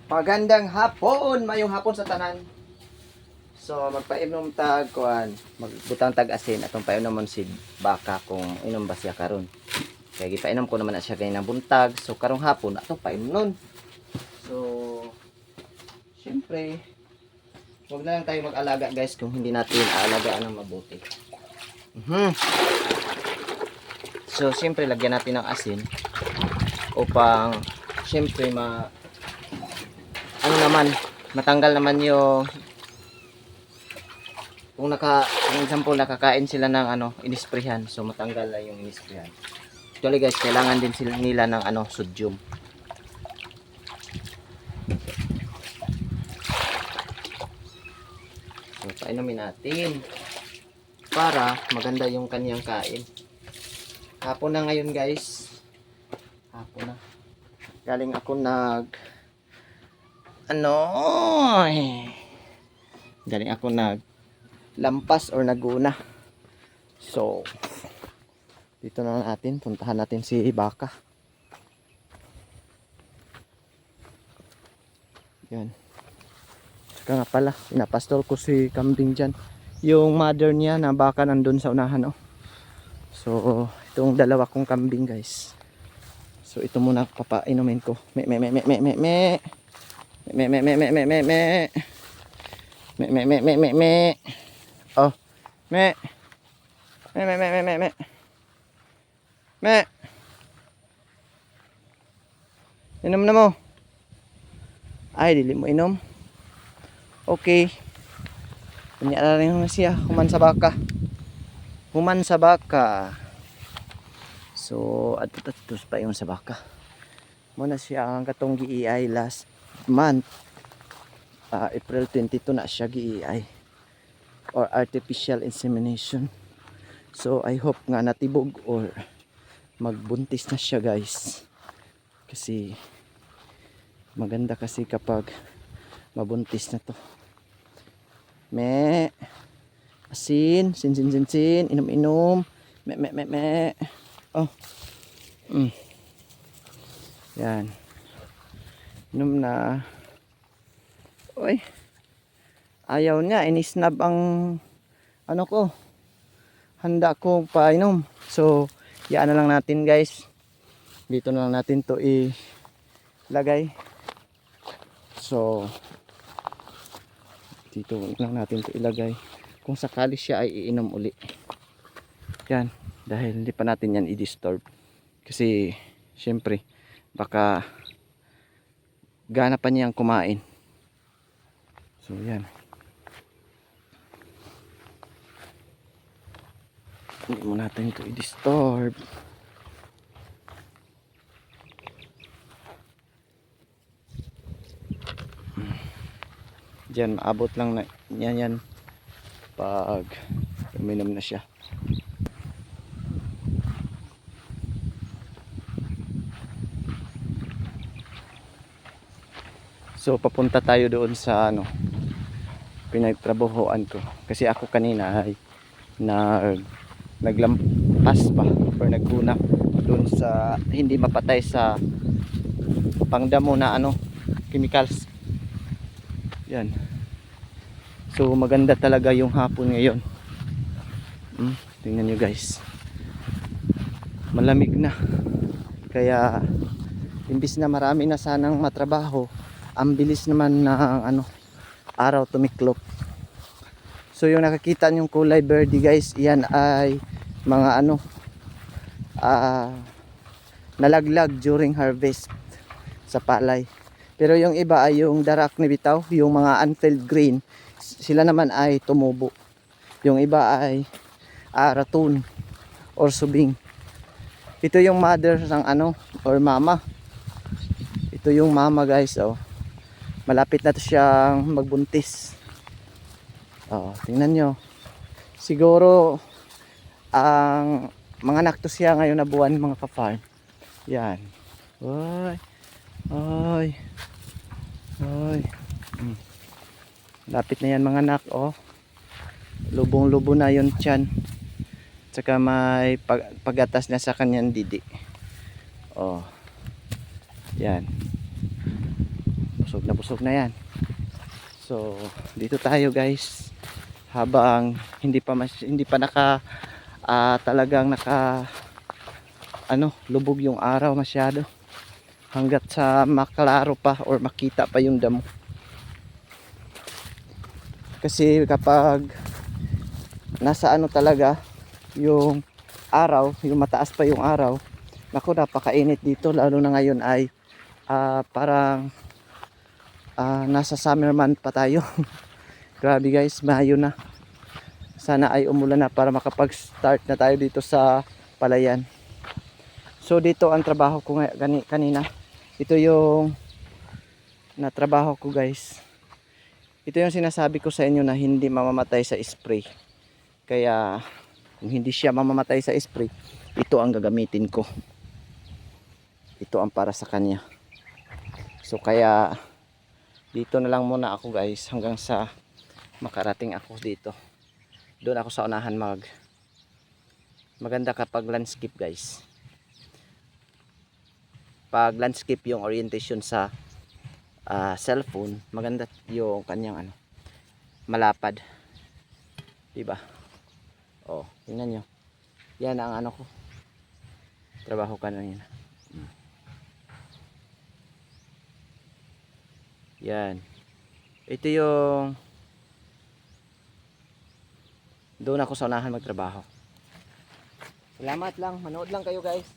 Magandang hapon, mayong hapon sa tanan. So magpainom tag kuan, magbutang tag asin atong painomon si baka kung inom ba siya karon. Kaya gipainom ko naman na siya ganang buntag. So karong hapon atong painom. So syempre, wag na lang tayo mag-alaga guys kung hindi natin aalagaan ng mabuti. So syempre lagyan natin ng asin upang syempre ano naman, matanggal naman yung kung example nakakain sila ng inisprehan, so matanggal na yung inisprehan. Actually guys, kailangan din sila nila ng sodium. So painumin natin para maganda yung kanyang kain. Hapon na ngayon guys. Hapon na. Galing ako galing ako lampas or naguna. So dito na natin, puntahan natin si baka. Yan. Saka nga pala, pinapastol ko si kambing dyan. Yung mother niya na baka nandun sa unahan, oh. So itong dalawa kong kambing guys. So ito muna papainumin ko. Me. Oh, me. Me. Inom na mo. Ay, dili mo inom. Okay. Kanya rin na siya. Human sa baka. Human sa baka. So, atus pa yung sa baka. Muna siya ang katong GEI last month. April 22 na siya GEI. Or artificial insemination. So, I hope nga natibog or magbuntis na siya guys. Kasi, maganda kasi kapag mabuntis na to. Me. Asin. Sin. Inom. Me. Oh. Yan. Inom na. Uy. Ayaw niya. Inisnab ang ko. Handa ko painom. So, yaan na lang natin guys. Dito na lang natin to ilagay. So, dito lang natin to ilagay. Kung sakali siya ay iinom uli. Yan. Dahil hindi pa natin yan i-disturb. Kasi, syempre, baka gana pa niyang kumain. So, yan. Hindi mo natin ito i-disturb. Diyan, maabot lang na yan pag uminom na siya. So papunta tayo doon sa pinagtrabahoan ko. Kasi ako kanina ay naglampas pa or naguna doon sa hindi mapatay sa pangdamo na chemicals. Yan. So maganda talaga yung hapon ngayon. Tingnan nyo guys. Malamig na. Kaya imbis na marami na sanang matrabaho, ang bilis naman ng araw tumiklop. So yung nakakita nyong kulay birdie guys, yan ay mga nalaglag during harvest sa palay. Pero yung iba ay yung darak ni bitaw, yung mga unfilled grain, sila naman ay tumubo. Yung iba ay ratoon or subing. Ito yung mother ng or mama. Ito yung mama guys, oh. Malapit na to siyang magbuntis. Oh, tingnan nyo. Siguro ang mga anak to siya ngayon na buwan mga ka-farm. Yan. Oy. Lapit na yan mga anak, oh. Lubong-lubo na yon tiyan. Tsaka may pagatas na sa kanyang didi. Oh. Yan. busog na yan. So dito tayo guys, habang hindi pa talagang lubog yung araw masyado, hanggat sa maklaro pa or makita pa yung damo. Kasi kapag nasa talaga yung araw, yung mataas pa yung araw, naku, napakainit dito, lalo na ngayon ay parang nasa summer month pa tayo. Grabe guys, Mayo na. Sana ay umulan na para makapag-start na tayo dito sa palayan. So dito ang trabaho ko kanina. Ito yung natrabaho ko guys. Ito yung sinasabi ko sa inyo na hindi mamamatay sa spray. Kaya kung hindi siya mamamatay sa spray, ito ang gagamitin ko. Ito ang para sa kanya. So kaya dito na lang muna ako guys hanggang sa makarating ako dito. Doon ako sa unahan maganda kapag landscape guys. Pag landscape yung orientation sa cellphone, maganda yung kanyang malapad, diba? Oh, tingnan nyo, yan ang ko, trabaho kanina. Yan, ito yung doon ako sa unahan magtrabaho. Salamat lang, manood lang kayo guys.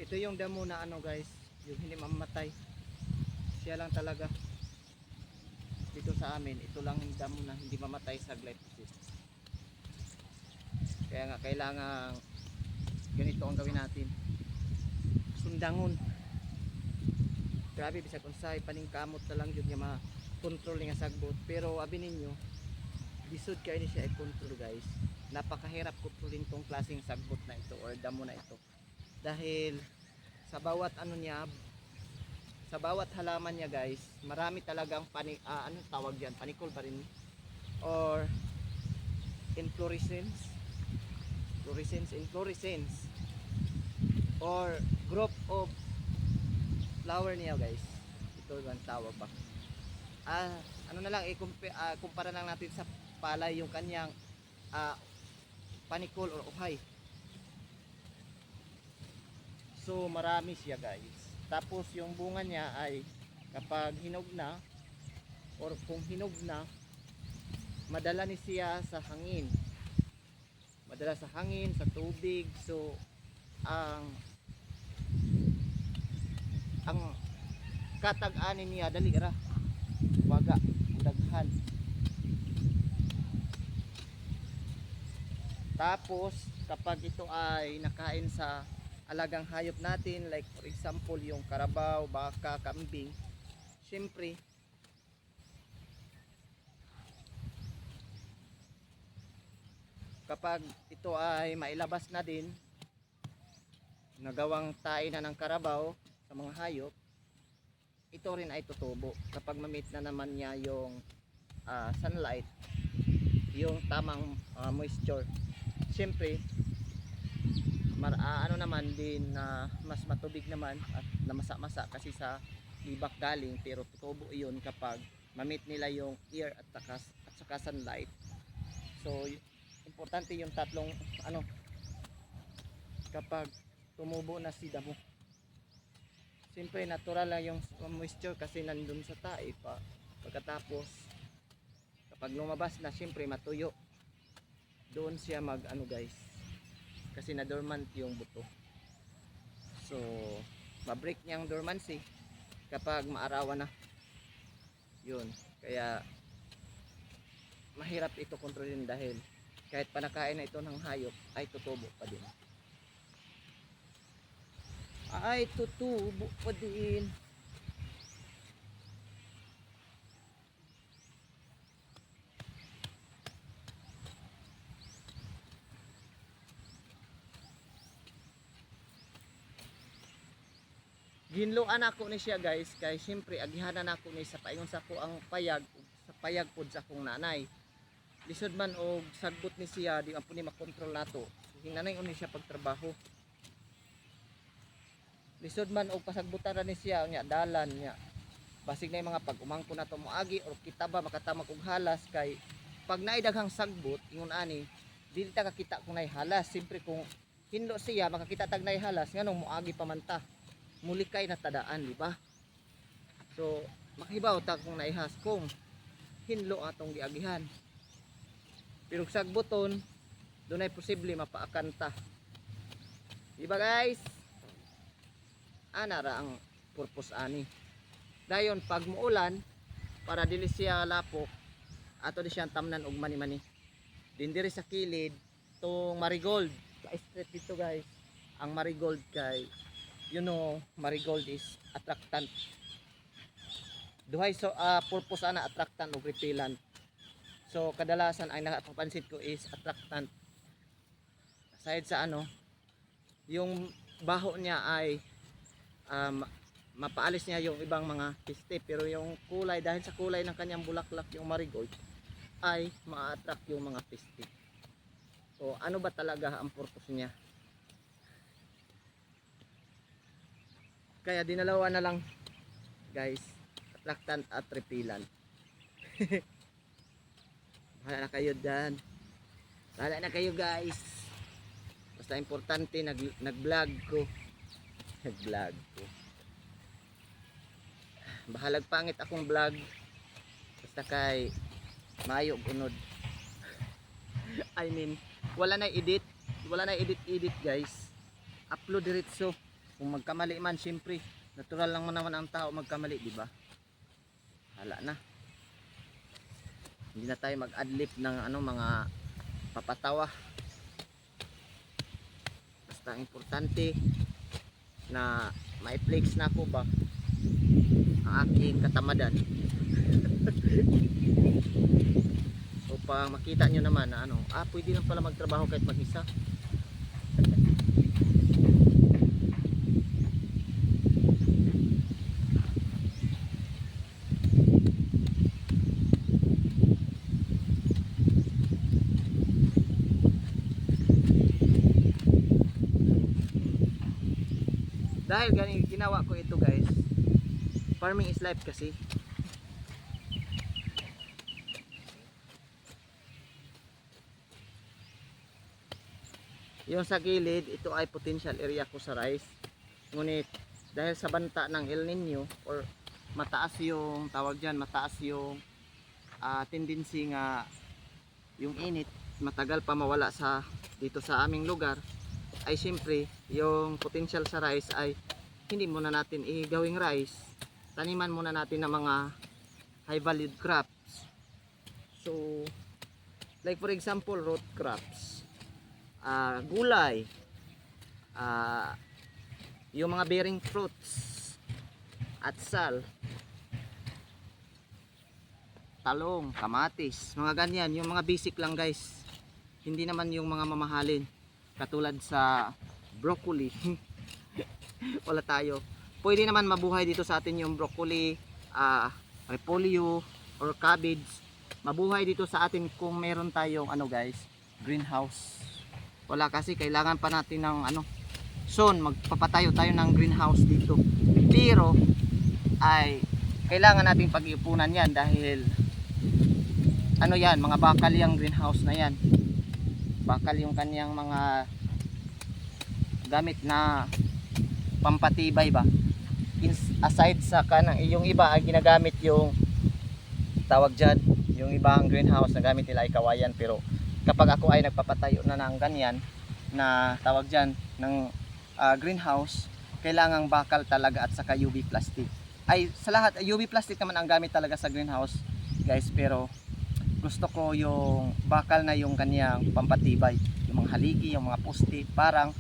Ito yung damo na guys, yung hindi mamamatay. Siya lang talaga dito sa amin. Ito lang yung damo na hindi mamatay sa glyphosate. Kaya nga kailangan ganito ang gawin natin. Sundangon. Grabe, bisag unsay paningkamot na lang yun nga ma-control nga sagbot. Pero abi ninyo, lisod kayo ni siya i-control guys. Napakahirap kontrolin tong klaseng sagbot na ito or damo na ito. Dahil sa bawat sa bawat halaman niya guys, marami talagang anong tawag diyan, panicule ba rin or inflorescence or group of flower niya guys. Ito ang tawag ba? Ano na lang kumpara lang natin sa palay yung kanyang panicule or uhay. So marami siya guys. Tapos yung bunga niya ay kapag hinog na or kung hinog na, madala ni siya sa hangin. Madala sa hangin, sa tubig. So ang katag-anin niya dali ra. Waga, daghan. Tapos kapag ito ay nakain sa alagang hayop natin, like for example yung karabaw, baka, kambing, syempre kapag ito ay mailabas na din, nagawang tae na ng karabaw sa mga hayop, ito rin ay tutubo kapag ma-meet na naman niya yung sunlight. yung tamang moisture. Siyempre ano naman din na mas matubig naman at namasa-masa kasi sa libak galing, pero tutubo yun kapag ma-meet nila yung air at saka sunlight. So importante yung tatlong ano kapag tumubo na si damo. Siyempre natural lang yung moisture kasi nandun sa tae pa. Pagkatapos kapag lumabas na, siyempre matuyo, doon siya mag ano guys, kasi na dormant yung buto. So ma-break niya ang dormancy kapag maarawan na yun. Kaya mahirap ito kontrolin dahil kahit panakain na ito ng hayop ay tutubo pa din. Ginluan ako ni siya guys, kay siyempre agihanan ako ni sa paingon sa ko ang payag, sa payag pod sa akong nanay. Lisod man og sagbot ni siya, di man po ni makontrol nato. Hinanay uni siya pagtrabaho. Lisod man og pasagbutan ra ni siya nya dalan nya. Basig na yung mga pag-umangko na to moagi or kita ba makatamag og halas, kay pag naay daghang sagbot ingon ani, dili ta kakita kung naay halas. Siyempre kung hinlo siya makakita tag naay halas nganong moagi pa man ta. Mulikay na tadaan, di ba? So makibaw ta kung naihas kung hinlo atong giagihan. Pero sagbuton doon ay posible mapaakan ta. Di ba guys? Ana ra ang purpose ani. Dayon pag muulan para dili siya lapok, ato di siyang tamnan og mani-mani. Din diri sa kilid tong marigold. Ka-straight dito guys. Ang marigold kay you know, marigold is attractant. Duhay so purpose ana attractant o repellent. So kadalasan ay napapansin ko is attractant. Aside sa ano, yung baho niya ay mapaalis niya yung ibang mga peste, pero yung kulay, dahil sa kulay ng kanyang bulaklak yung marigold ay ma-attract yung mga peste. So ano ba talaga ang purpose niya? Kaya dinalawa na lang guys, attractant at repellent. Bahala na kayo dyan, bahala na kayo guys, basta importante nag-vlog ko. Nag-vlog ko, bahalag pangit akong vlog, basta kay mayo unod. I mean wala na edit guys, upload diretso. Kung magkamali man, siyempre natural lang naman ang tao magkamali, di ba? Hala na. Hindi na tayo mag-adlib ng ano, mga papatawa. Basta importante na mai-flex na ako ba ang aking katamadan. Upang makita nyo naman na ano, pwede lang pala magtrabaho kahit mag-isa. Dahil ganing ginawa ko ito guys, farming is life kasi. Yung sa gilid, ito ay potential area ko sa rice. Ngunit dahil sa banta ng El Nino or mataas yung tawag dyan, mataas yung tendency nga yung init matagal pa mawala sa dito sa aming lugar, ay siyempre yung potential sa rice ay hindi muna natin igawing rice, taniman muna natin ng mga high valued crops. So like for example root crops, gulay, yung mga bearing fruits, atsal, talong, kamatis, mga ganyan, yung mga basic lang guys, hindi naman yung mga mamahalin katulad sa broccoli. Wala tayo. Pwede naman mabuhay dito sa atin yung broccoli, repolyo or cabbage. mabuhay dito sa atin kung meron tayong ano guys, greenhouse. Wala kasi kailangan pa natin ng ano, soon magpapatayo tayo ng greenhouse dito. Pero ay kailangan nating pag-iipunan yan dahil ano yan, mga bakal yung greenhouse na yan. Bakal yung kanyang mga gamit na pampatibay ba. Aside sa kanang yung iba ay ginagamit yung tawag dyan, yung ibang greenhouse na gamit nila ay kawayan, pero kapag ako ay nagpapatayo na ng ganyan na tawag dyan ng greenhouse, kailangang bakal talaga at saka UV plastic. Ay sa lahat UV plastic naman ang gamit talaga sa greenhouse guys, pero gusto ko yung bakal na yung kanyang pampatibay, yung mga haligi, yung mga poste, parang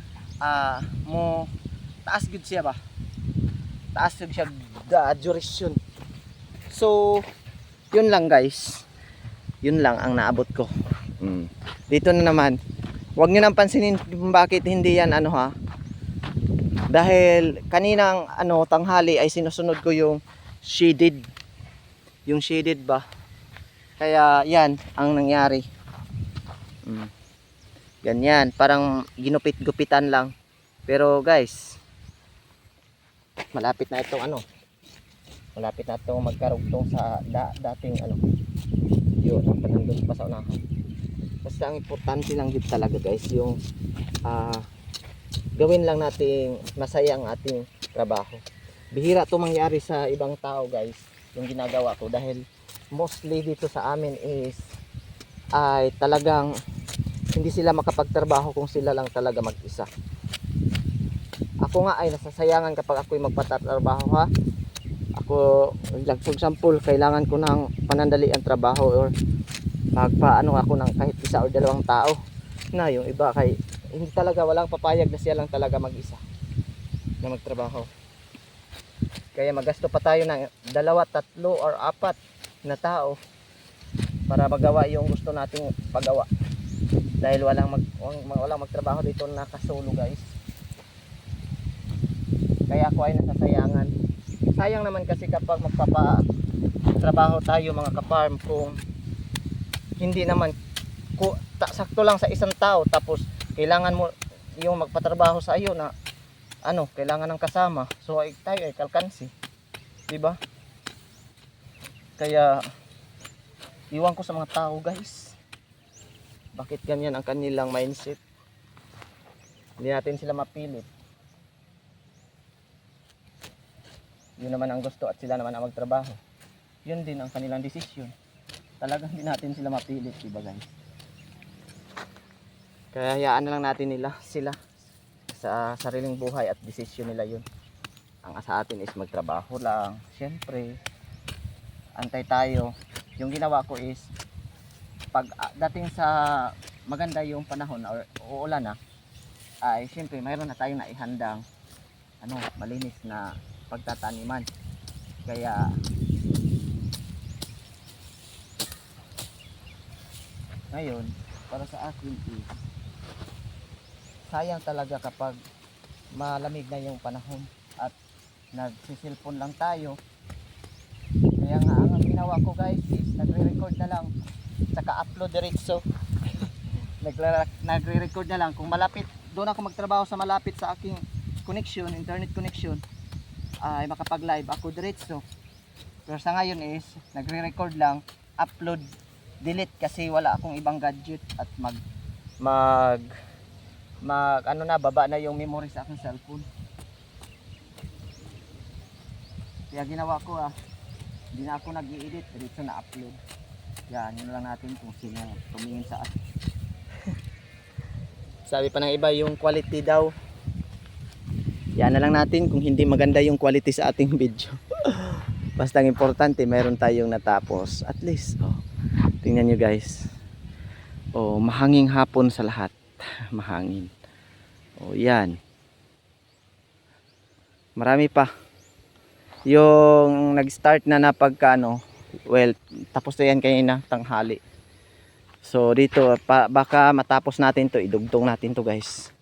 mo taas gud siya ba, taas gud siya da duration. So yun lang guys, yun lang ang naabot ko. Dito na naman, huwag nyo nang pansinin bakit hindi yan ano ha, dahil kaninang ano tanghali ay sinusunod ko yung shaded ba, kaya yan ang nangyari. Ganyan, parang ginupit-gupitan lang. Pero guys, malapit na itong ano, malapit na itong magkarugtong sa dating ano, yun, nandun pa sa unahan. Basta ang importante lang dito talaga guys, yung gawin lang nating masaya ang ating trabaho. Bihira to mangyari sa ibang tao guys, yung ginagawa ko, dahil mostly dito sa amin is ay talagang hindi sila makapagtrabaho kung sila lang talaga mag-isa. Ako nga ay nasasayangan kapag ako'y magpatrabaho ha. Ako, for example, kailangan ko ng panandali ang trabaho or magpaano ako ng kahit isa o dalawang tao, na yung iba kay hindi talaga, walang papayag na siya lang talaga mag-isa na magtrabaho. Kaya magasto pa tayo ng 2, 3 or 4 na tao para magawa yung gusto nating pagawa, dahil walang magtrabaho dito, nakasolo guys. Kaya ako ay nasasayangan. Sayang naman kasi kapag magpapatrabaho tayo mga ka-farm, kung hindi naman sakto lang sa isang tao, tapos kailangan mo yung magpatrabaho sa iyo na ano, kailangan ng kasama, so ay tayo ay kalkansi, di ba? Kaya iwan ko sa mga tao guys, bakit ganyan ang kanilang mindset. Hindi natin sila mapilit, yun naman ang gusto at sila naman ang magtrabaho, yun din ang kanilang desisyon. Talagang hindi natin sila mapilit, diba guys? Kaya hayaan na lang natin sila sa sariling buhay at desisyon nila yun. Ang sa atin is magtrabaho lang. Siyempre, antay tayo. Yung ginawa ko is, pag dating sa maganda yung panahon or uulan na, ay siyempre mayroon na tayong naihandang malinis na pagtataniman. Kaya ngayon, para sa akin is sayang talaga kapag malamig na yung panahon at nagsisilpon lang tayo. Kaya nga ang ginawa ko guys is nagre-record na lang saka upload diretso. Nagre-record na lang kung malapit, doon ako magtrabaho sa malapit sa aking connection, internet connection, ay makapag-live ako diretso. Pero sa ngayon is nagre-record lang, upload, delete kasi wala akong ibang gadget at baba na yung memory sa aking cellphone. Kaya ginawa ko hindi na ako nag-i-edit, diretso na upload. Yan, yun lang natin kung sino tumingin sa akin. Sabi pa ng iba yung quality daw. Yan na lang natin kung hindi maganda yung quality sa ating video. Basta ang importante meron tayong natapos at least. Tingnan nyo guys, mahanging hapon sa lahat. Mahangin. Yan, marami pa yung nag-start na napagkano. Well, tapos na yan kanina tanghali. So dito baka matapos natin to, idugtong natin to guys,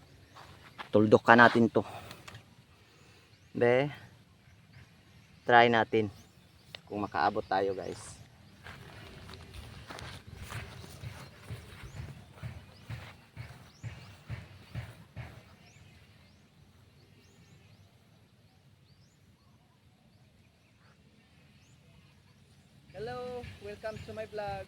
tuldukan natin to. Try natin kung makaabot tayo guys. welcome to my vlog.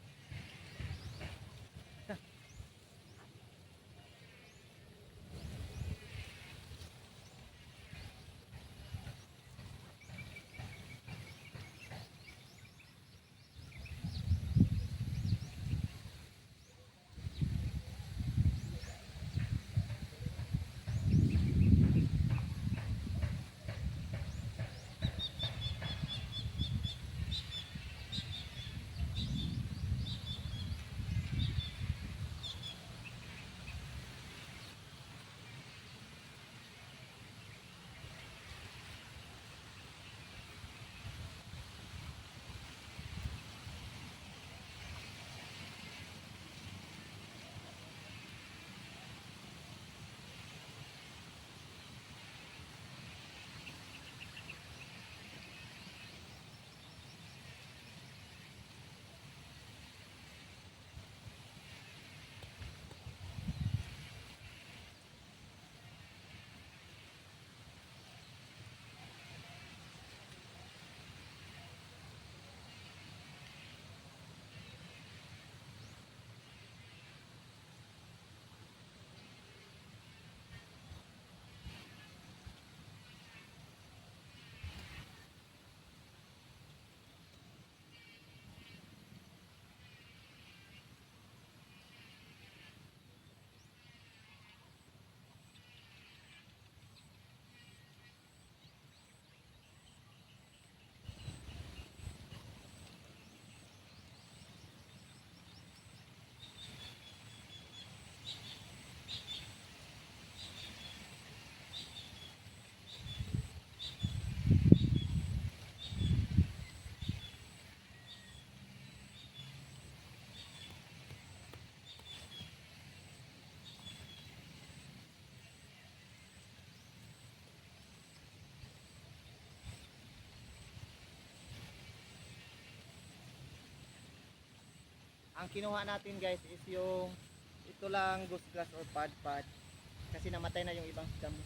Ang kinuha natin guys is yung ito lang goose grass or padpad kasi namatay na yung ibang damo.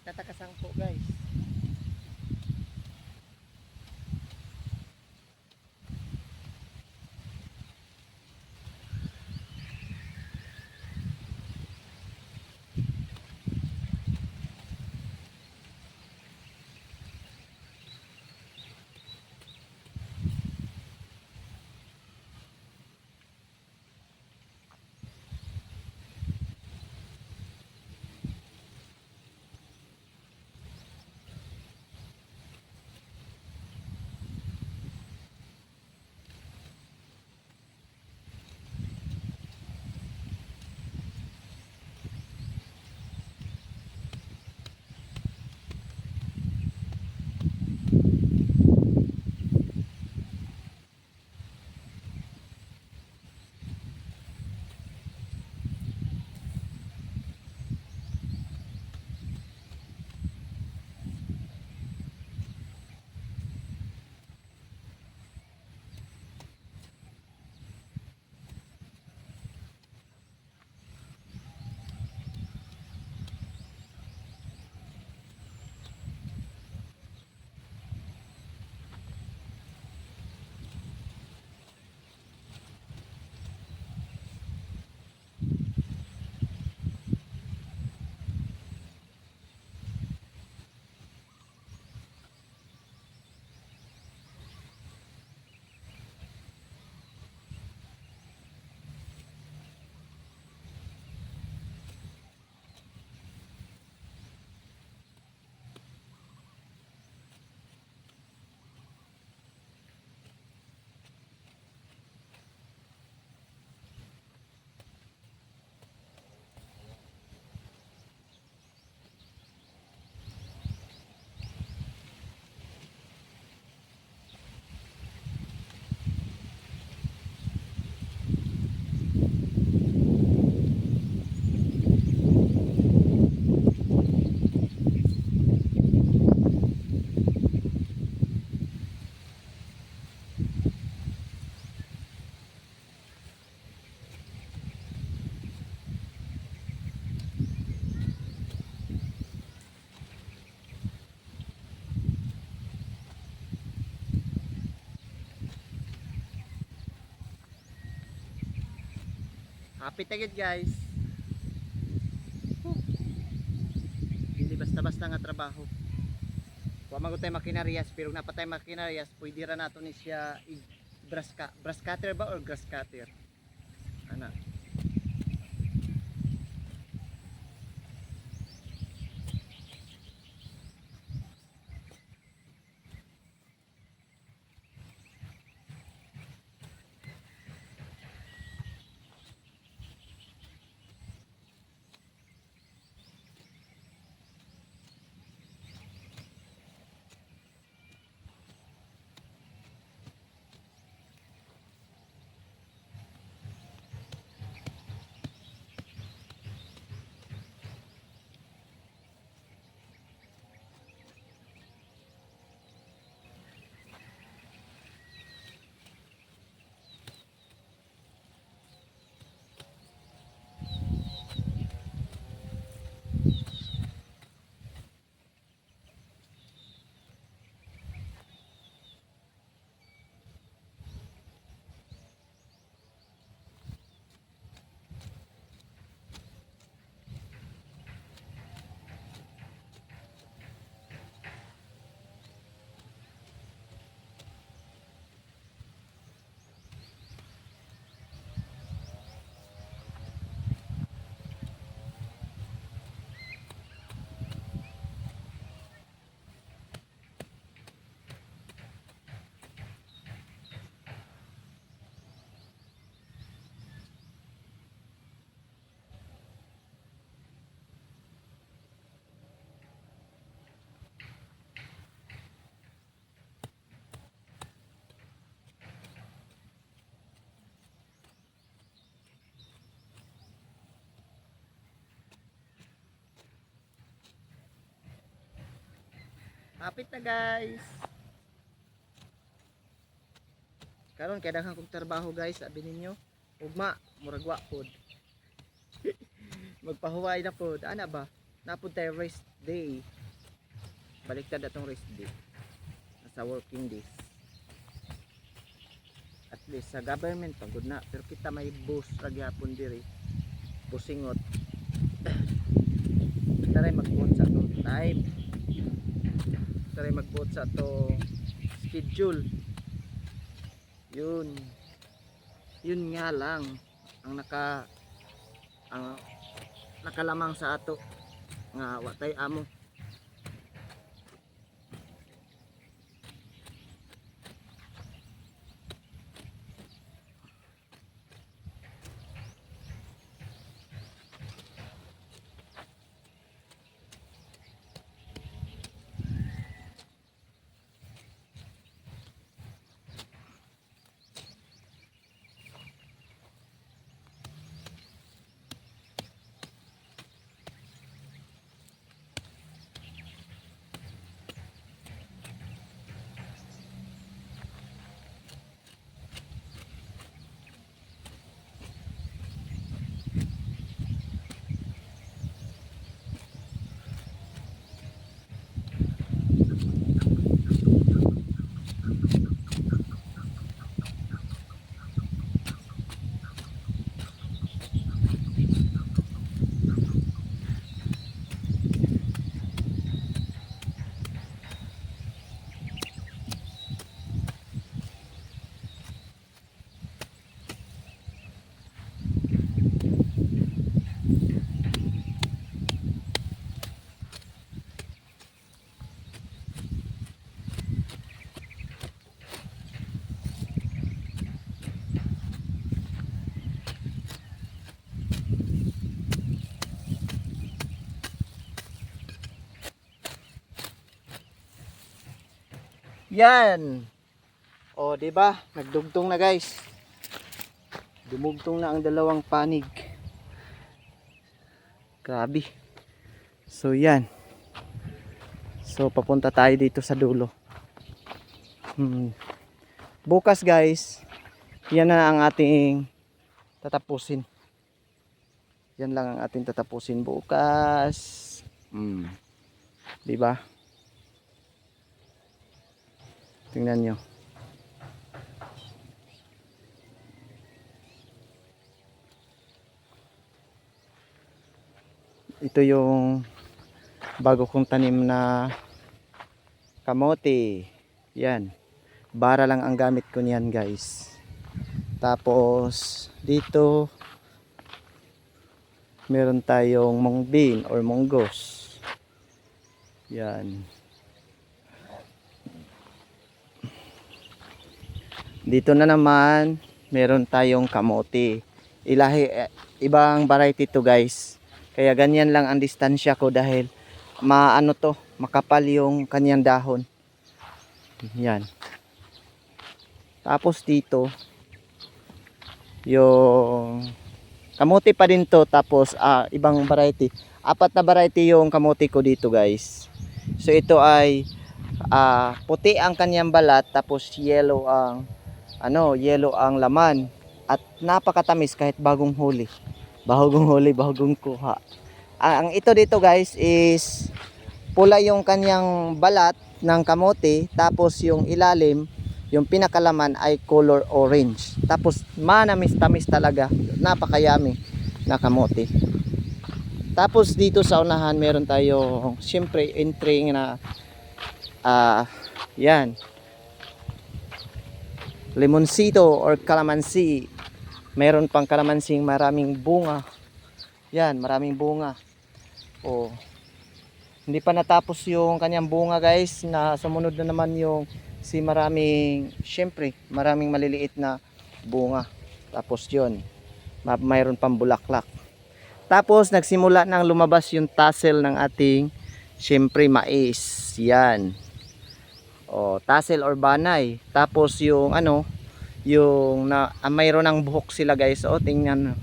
nagtatakasangpo guys. Happy tagid guys. Hindi basta-basta nga trabaho. Wa man tay makinarias pero napatay makinarias pwede ra nato ni siya grass cutter ba or grass cutter. Ana. Hapit na guys. Karon kay daghang kog trabaho guys, sabi ninyo. Ugma, murag wa pod. Magpahuway na pod. Ana ba? napod tayo rest day. Baliktad atong rest day. Sa working days. At least sa government pagod na, pero kita may bus ra gyapon diri. Busingot. Taray magbuot sa atong time. Taray magbuot sa atong schedule. Yun nga lang ang nakalamang sa ato nga watay amo. Yan. O, di ba? Nagdugtong na, guys. Dumugtong na ang dalawang panig. Grabe. So, yan. So, papunta tayo dito sa dulo. Bukas, guys, yan na ang ating tatapusin. Yan lang ang ating tatapusin bukas. Di ba? Tingnan nyo. Ito yung bago kong tanim na kamote. Yan. Bara lang ang gamit ko niyan, guys. Tapos dito meron tayong mung bean or munggos. Yan. Dito na naman meron tayong kamote. Ibang variety to, guys. Kaya ganyan lang ang distansya ko dahil makapal yung kanyang dahon. Yan. Tapos dito yung kamote pa din to, tapos ibang variety. 4 na variety yung kamote ko dito, guys. So ito ay puti ang kanyang balat, tapos yellow ang laman, at napakatamis kahit bagong kuha. Ang ito dito, guys, is pula yung kanyang balat ng kamote, tapos yung ilalim, yung pinakalaman ay color orange. Tapos manamis-tamis talaga, napakayami na kamote. Tapos dito sa unahan meron tayo siyempre entry na yan, lemonsito or calamansi. Meron pang kalamansing maraming bunga. Yan, maraming bunga. Hindi pa natapos yung kanyang bunga, guys, na sumunod na naman yung maraming maliliit na bunga. Tapos yun, mayroon pang bulaklak. Tapos nagsimula nang lumabas yung tassel ng ating siyempre mais. Yan. Tassel or banay. Tapos yung mayroon ng buhok sila, guys. Tingnan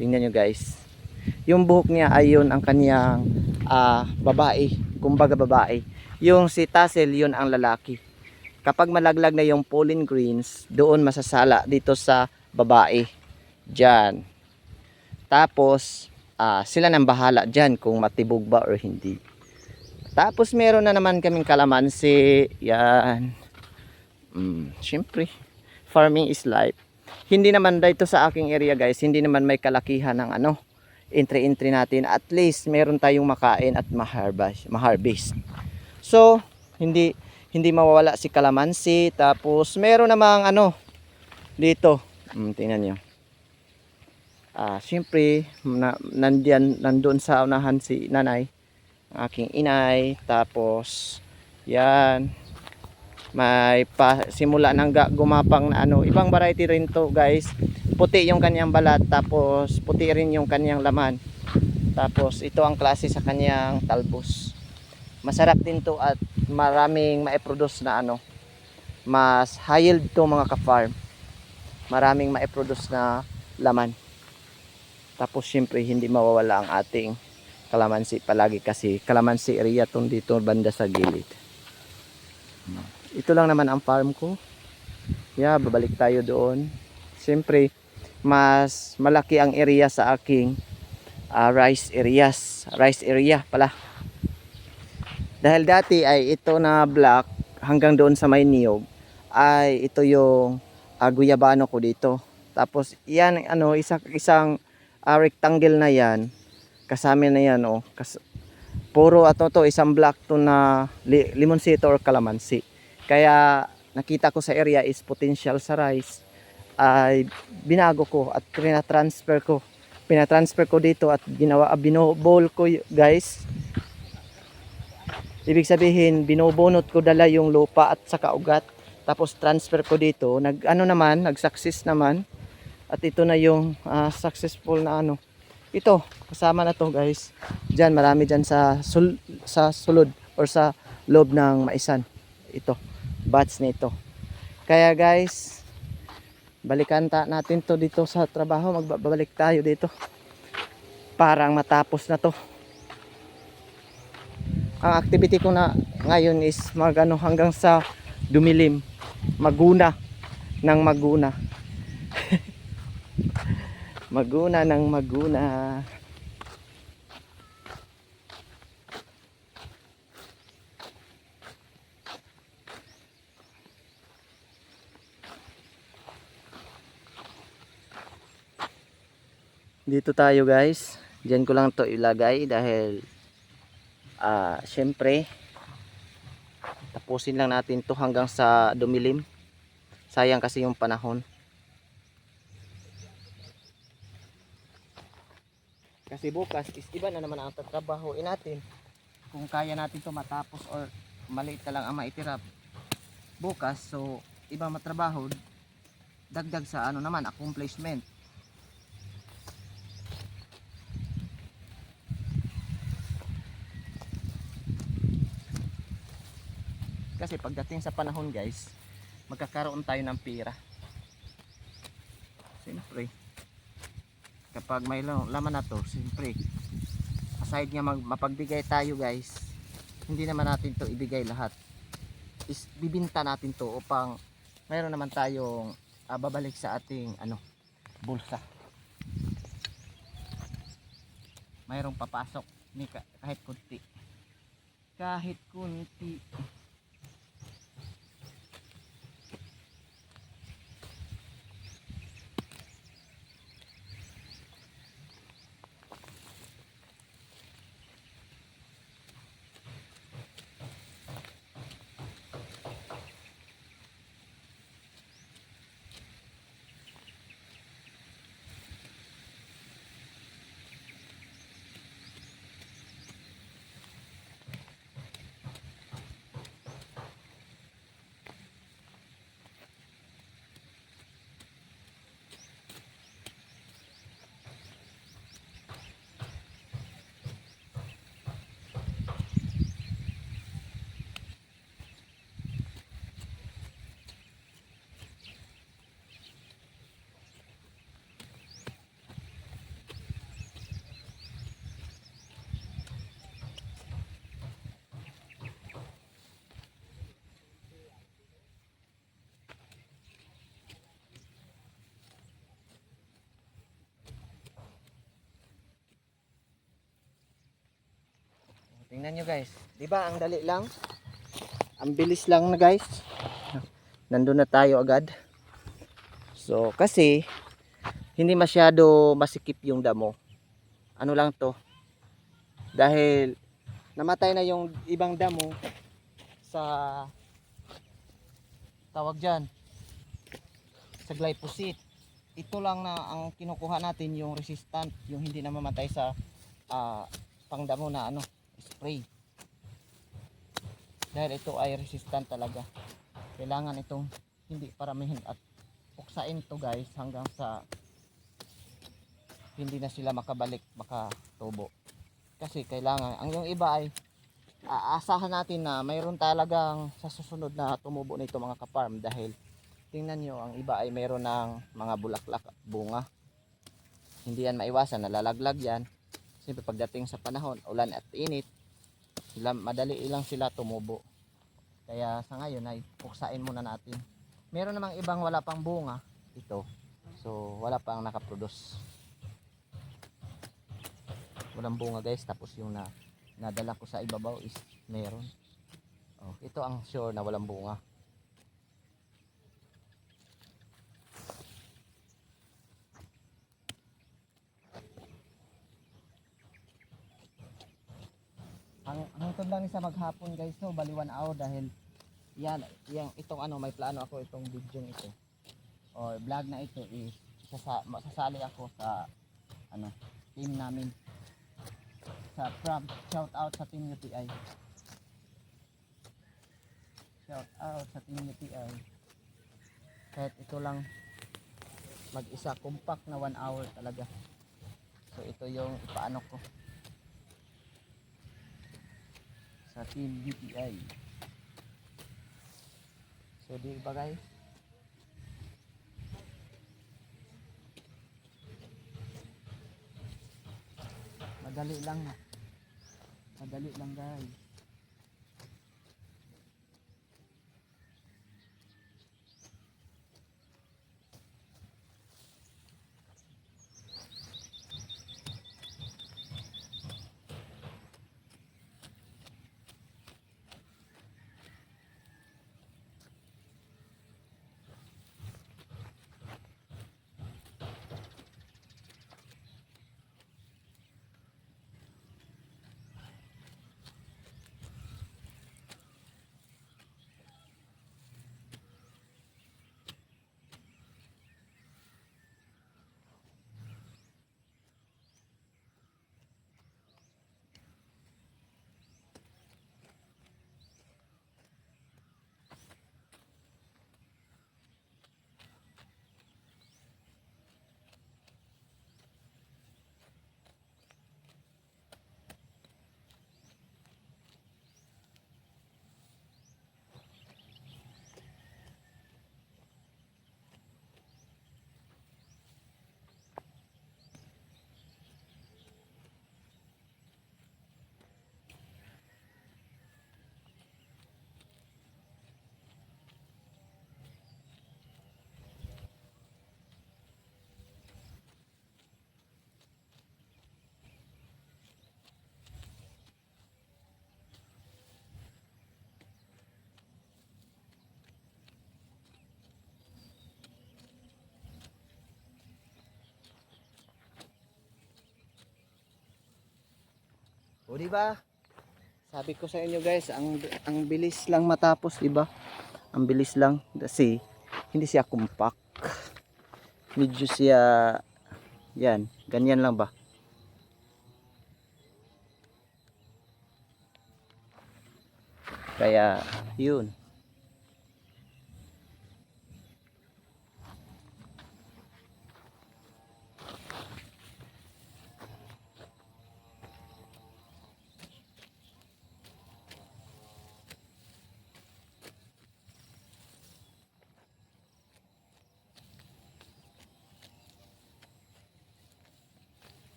nyo, guys. Yung buhok niya ay yun ang kanyang babae. Kumbaga babae. Yung si tassel, yun ang lalaki. Kapag malaglag na yung pollen grains, doon masasala dito sa babae. Diyan. Tapos sila nang bahala dyan kung matibog ba or hindi. Tapos meron na naman kaming kalamansi. Yan. Syempre, farming is life. Hindi naman dito sa aking area guys, hindi naman may kalakihan ng entry natin. At least meron tayong makain at maharvest. So, hindi mawawala si kalamansi. Tapos meron namang dito. Tingnan nyo. Syempre, nandun sa unahan si nanay, ang aking inay. Tapos, yan. May simula nang gumapang na ibang variety rin to guys. Puti yung kanyang balat, tapos puti rin yung kanyang laman. Tapos ito ang klase sa kanyang talbos. Masarap din to at maraming maiproduce na mas high yield to mga ka-farm. Maraming maiproduce na laman. Tapos syempre hindi mawawala ang ating kalamansi palagi kasi kalamansi area tong dito banda sa gilid. Ito lang naman ang farm ko. Babalik tayo doon. Siyempre, mas malaki ang area sa aking rice area pala. Dahil dati ay ito na block hanggang doon sa may niyog ay ito yung guyabano ko dito. Tapos yan isang rectangle na yan. Kasama na yan puro isang block to na limonsito or kalamansi. Kaya nakita ko sa area is potential sa rice, ay binago ko at pinatransfer ko dito at binobol ko guys. Ibig sabihin binobonot ko dala yung lupa at saka ugat, tapos transfer ko dito. Nag-success naman at ito na yung successful na ito kasama na to guys. Diyan marami diyan sa sulod or sa loob ng maisan. Ito batch nito. Kaya guys, balikan natin to dito sa trabaho. Magbabalik tayo dito. Parang matapos na to. Ang activity ko na ngayon is hanggang sa dumilim. Maguna ng maguna. Maguna ng maguna. Dito tayo guys. Diyan ko lang to ilagay dahil syempre tapusin lang natin to hanggang sa dumilim. Sayang kasi yung panahon. Kasi bukas is iba na naman ang tatrabahoin natin. Kung kaya natin to matapos or maliit na lang ang maitira bukas, so iba matrabaho dagdag sa naman accomplishment. Kasi pagdating sa panahon guys, magkakaroon tayo ng pera. Siyempre, kapag may laman na to, siyempre, aside nga mapagbigay tayo guys, hindi naman natin to ibigay lahat. Bibinta natin to upang mayroon naman tayong babalik sa ating bulsa. Mayroong papasok ni kahit kunti. Kahit kunti. Tingnan nyo guys. Di ba ang dali lang? Ang bilis lang na guys. Nandun na tayo agad. So kasi hindi masyado masikip yung damo. Ano lang to? Dahil namatay na yung ibang damo sa tawag dyan sa glyphosate. Ito lang na ang kinukuha natin, yung resistant, yung hindi na mamatay sa pangdamo na spray. Dahil ito ay resistant talaga. Kailangan itong hindi paramihin at puksain to guys hanggang sa hindi na sila makatubo. Kasi kailangan, ang yung iba ay aasahan natin na mayroon talagang sa susunod na tumubo nito mga kaparm, dahil tingnan nyo, ang iba ay mayroon ng mga bulaklak at bunga. Hindi yan maiwasan, nalalaglag yan. Siyempre pagdating sa panahon, ulan at init, madali lang sila tumubo. Kaya sa ngayon ay puksain muna natin. Meron namang ibang wala pang bunga, ito. So wala pang nakaproduce. Walang bunga guys, tapos yung nadala ko sa ibabaw is meron. Oh, ito ang sure na walang bunga. Ang hangtod lang ni sa maghapon guys, no, bali 1 hour, dahil yan, itong may plano ako itong video ito or vlog na ito is sasali ako sa team namin shout out sa team UTI. Shout out sa team UTI. Kahit ito lang mag-isa, compact na 1 hour talaga. So ito yung ipaano ko sa team UTI. So di ba guys? Madali lang guys. O di ba? Sabi ko sa inyo guys, ang bilis lang matapos, di ba? Ang bilis lang kasi hindi siya compact. Medyo siya yan, ganyan lang ba? Kaya yun.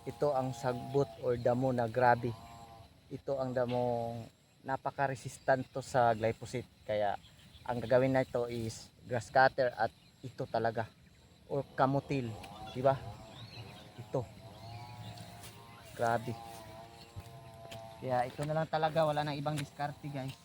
ito ang sagbot or damo na grabe. Ito ang damong napaka-resistant to sa glyphosate. Kaya ang gagawin na ito is grass cutter at ito talaga or kamutil, di ba? Ito. Grabe. Kaya ito na lang talaga, wala nang ibang diskarte, guys.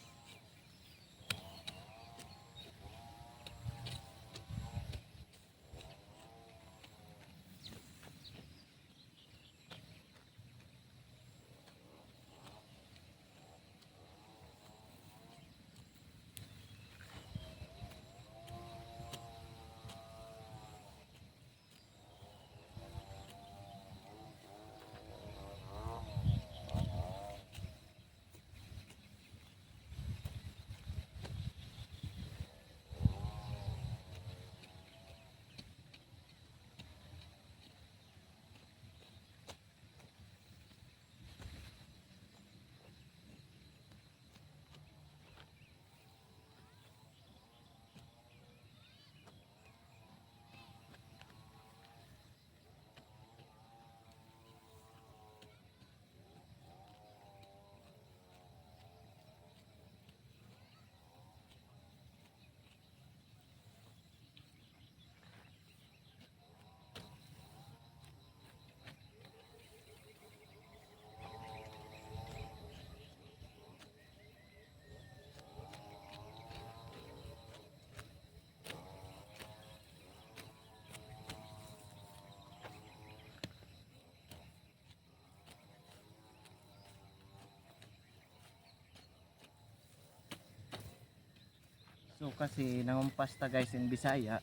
So kasi nangumpas ta guys in Bisaya,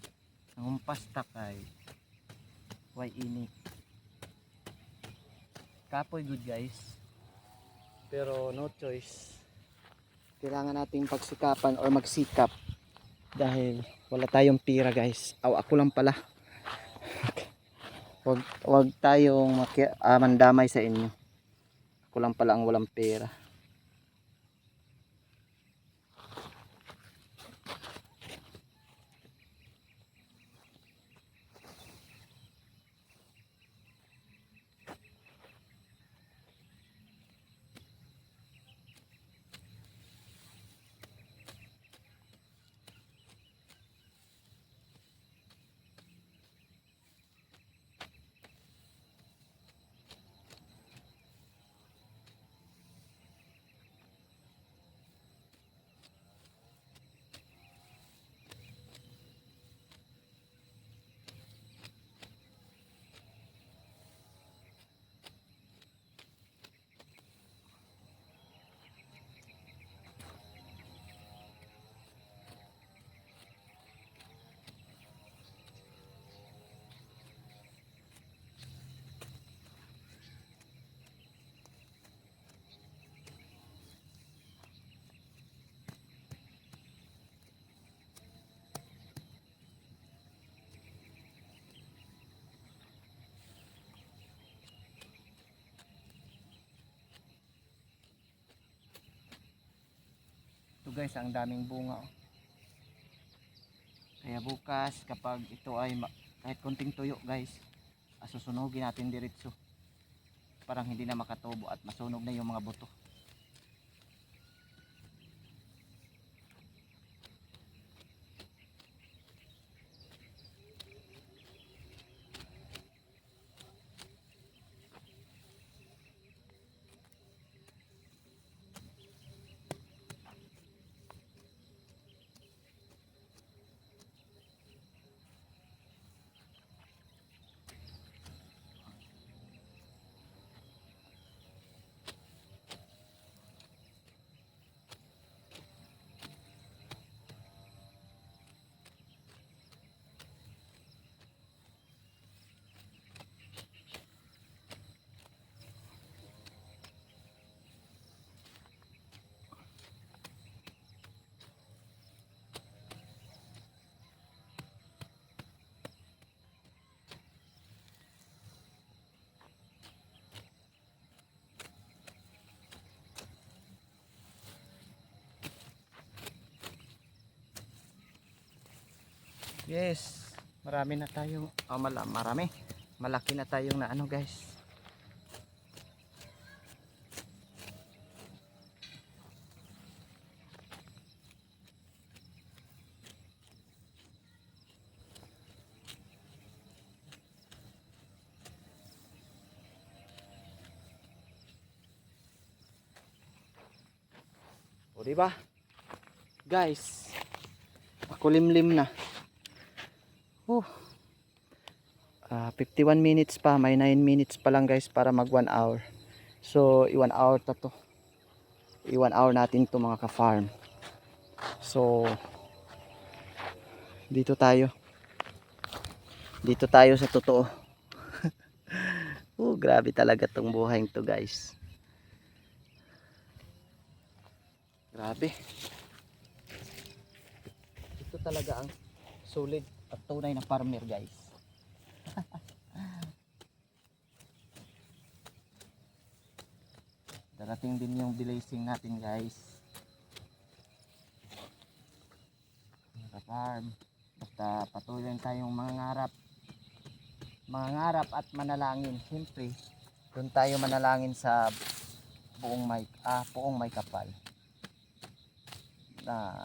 nangumpas ta kay way init. Kapoy good guys. Pero no choice. Kailangan nating pagsikapan or magsikap dahil wala tayong pira guys. Aw ako lang pala. Wag tayong mandamay sa inyo. Ako lang pala ang walang pera. Ito guys, ang daming bunga. Kaya bukas kapag ito ay kahit konting tuyo guys, susunugin natin diretso. Parang hindi na makatubo at masunog na yung mga buto. Yes, marami na tayong malaki na tayong na ano guys, di ba? Guys, makulimlim na. 51 minutes pa, may 9 minutes pa lang guys para mag 1 hour. So, 1 hour na to. 1 hour natin to mga ka-farm. So, dito tayo. Dito tayo sa totoo. Grabe talaga tong buhay to guys. Grabe. Ito talaga ang solid at tunay na farmer guys. Darating din yung blessing natin guys. Farm. Basta patuloy lang tayong mangangarap at manalangin. Siyempre, doon tayo manalangin sa buong may kapal. Na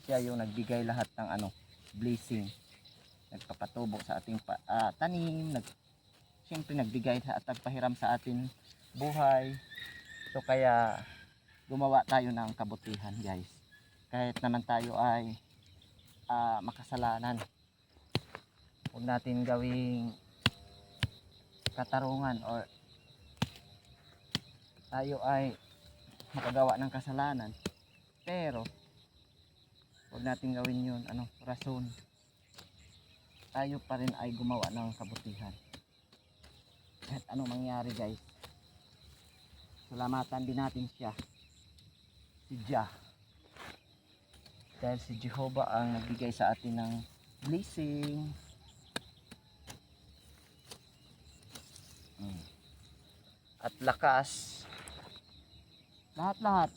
siya yung nagbigay lahat ng blessing. Nagpapatubo sa ating tanim, siyempre nagbigay at nagpahiram sa atin buhay. So kaya gumawa tayo ng kabutihan guys. Kahit naman tayo ay makasalanan, huwag natin gawing katarungan or tayo ay makagawa ng kasalanan, pero huwag natin gawin yun rason. Tayo pa rin ay gumawa ng kabutihan kahit anong mangyari guys. Salamatan din natin siya, si Jah, dahil si Jehovah ang nagbigay sa atin ng blessing. At lakas, lahat.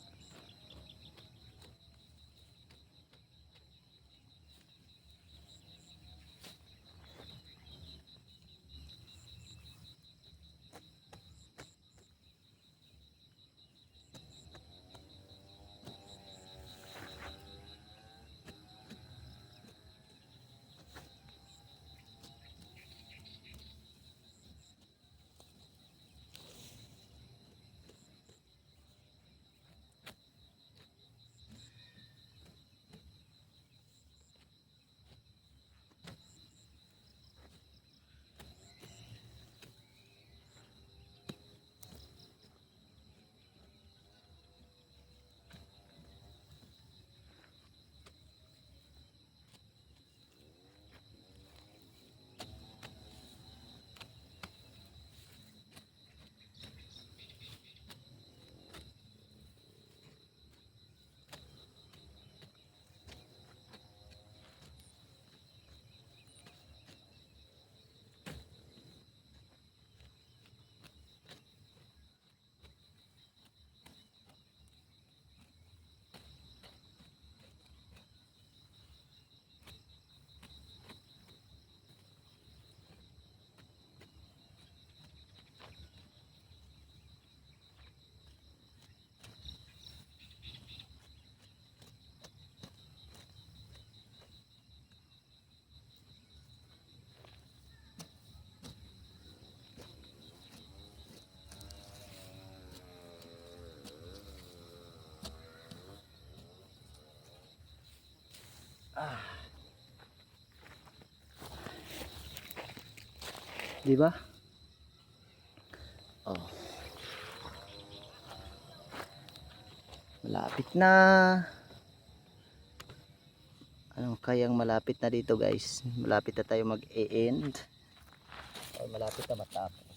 Di ba? Malapit na. Kayang malapit na dito guys. Malapit na tayo mag-e-end. Malapit na matapos.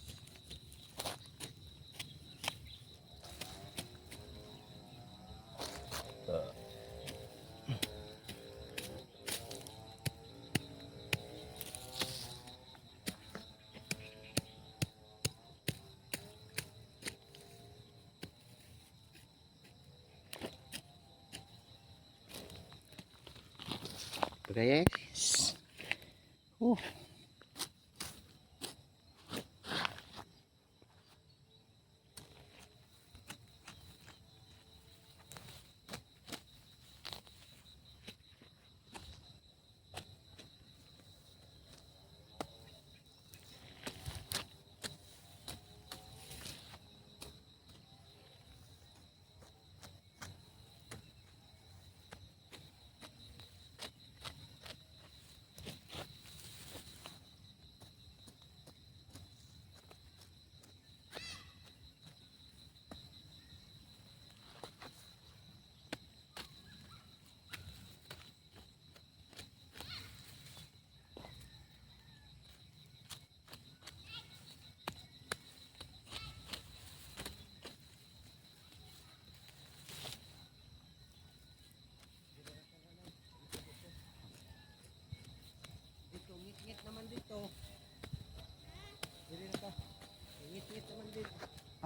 Guys.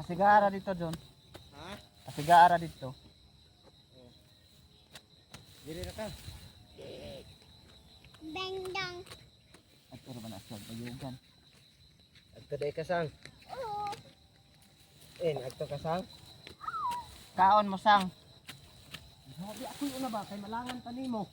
Asigaara dito, John. Ha? Asigaara dito. Dili na ka. Dang-dang. At pero ba nasag bayugan. Agto day kasang. Oo. Agto kasang. Kaon mo sang. Sabi ako yung una ba kay malangan pa nimo.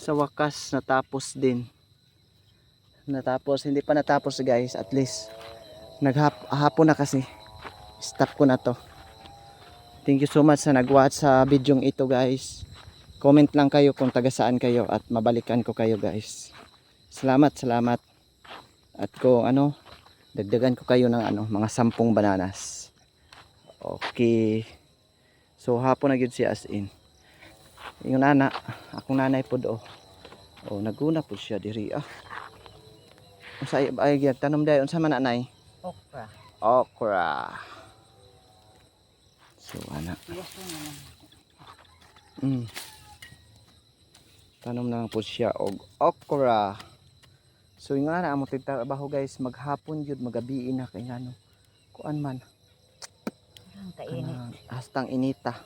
Sa wakas natapos din. Natapos, hindi pa natapos guys, at least hapon na kasi. Stop ko na to. Thank you so much sa nag-watch sa video ito guys. Comment lang kayo kung taga saan kayo at mabalikan ko kayo guys. Salamat, salamat. At kung ano, dagdagan ko kayo ng mga 10 bananas. Okay. So hapon na gyud siya as in. Yung akong nanay po do. Oh, naguna po siya diri Unsa ay gyud tanom dayon unsa man nanay? Okra. Okra. So Yes naman. Tanom lang po siya og okra. So yung amo trabaho guys, maghapon jud magabi na kay ngano. Kuan man. Ang kainit. Hastang inita.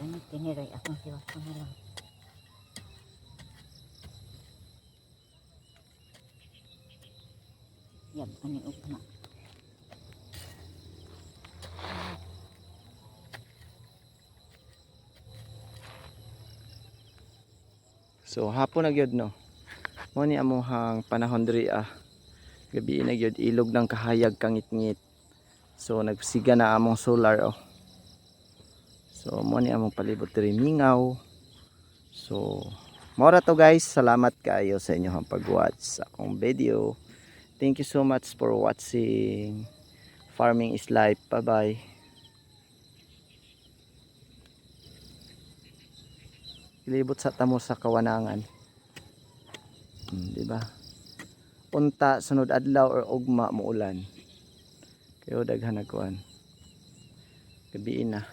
Kainit tiniray akong siwas ko na lang. Yan, ano yung ugma. So hapon na gyud no. Mo ni amuhang panahon diri gabi na gyud ilog ng kahayag kangit-ngit. So nagsiga na among solar So mo ni among palibot diri mingaw. So mora to guys, salamat kayo sa inyong pag-watch sa akong video. Thank you so much for watching. Farming is life. Bye-bye. Ilibot sa tamo sa kawanangan. Di ba? Unta sunod adlaw or ugma muulan. Kayo daghan nagkuan. Gabi na.